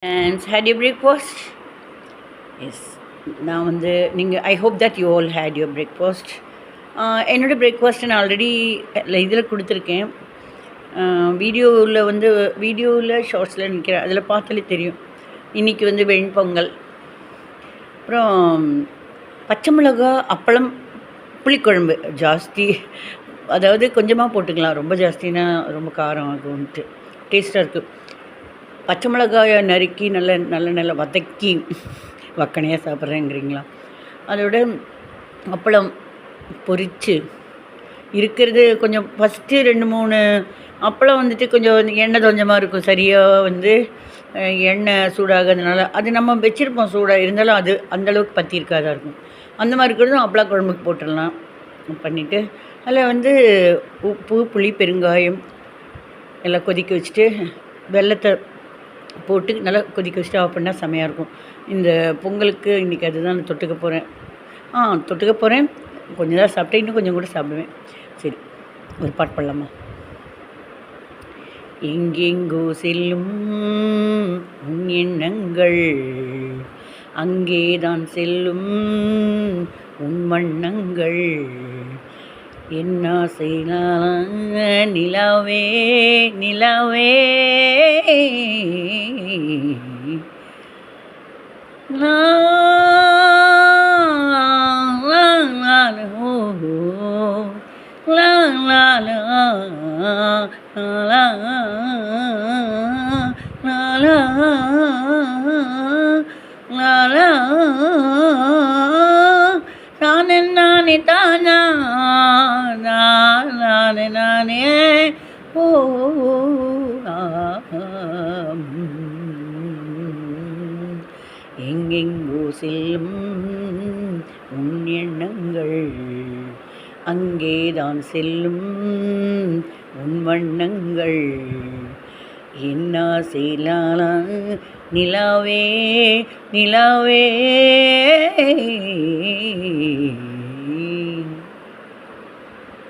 And had your breakfast? Yes. நான் வந்து நீங்கள் I hope that you all had your breakfast. என்னோடய பிரேக்ஃபாஸ்ட்டை நான் ஆல்ரெடி இதில் கொடுத்துருக்கேன். வீடியோவில் ஷார்ட்ஸில் நிற்கிறேன், அதில் பார்த்தாலே தெரியும். இன்றைக்கி வந்து வெண்பொங்கல், அப்புறம் பச்சை மிளகா, அப்பளம், புளிக்குழம்பு ஜாஸ்தி, அதாவது கொஞ்சமாக போட்டுக்கலாம், ரொம்ப ஜாஸ்தினா ரொம்ப காரம் ஆகும்ன்ட்டு. டேஸ்ட்டாக இருக்குது. பச்சை மிளகாயை நறுக்கி நல்லா வதக்கி வக்கனையாக சாப்பிட்றேங்கிறீங்களா, அதோட அப்பளம் பொரித்து இருக்கிறது கொஞ்சம் ஃபஸ்ட்டு 2-3 அப்பளம் வந்துட்டு கொஞ்சம் எண்ணெய் கொஞ்சமாக இருக்கும். சரியாக வந்து எண்ணெய் சூடாகிறதுனால அது நம்ம வச்சுருப்போம் சூடாக இருந்தாலும் அது அந்தளவுக்கு பற்றி இருக்காதா இருக்கும். அந்த மாதிரி இருக்கிறதும் அப்பளா குழம்புக்கு போட்டுடலாம். பண்ணிவிட்டு அதில் வந்து உப்பு, புளி, பெருங்காயம் எல்லாம் கொதிக்க வச்சுட்டு வெல்லத்தை போட்டு நல்லா கொதிக்க வச்சுட்டு ஆஃப் பண்ணால் செமையாக இருக்கும். இந்த பொங்கலுக்கு இன்றைக்கி அதுதான் நான் தொட்டுக்க போகிறேன். கொஞ்சம் தான் சாப்பிட்டேன், இன்னும் கொஞ்சம் கூட சாப்பிடுவேன். சரி, ஒரு பாட்டு பாடலாமா? எங்கெங்கோ செல்லும் உன் எண்ணங்கள், அங்கேதான் செல்லும் உன் வண்ணங்கள், என்ன செய்யலாம் நிலாவே நிலாவே, லா லா லா லா லா லா லா நானே நானே தானா நானே நானே ஓ எங்கெங்கோ செல்லும் உன் எண்ணங்கள், அங்கேதான் செல்லும் உன் வண்ணங்கள், என்ன செய்யலாம் நிலாவே நிலாவே.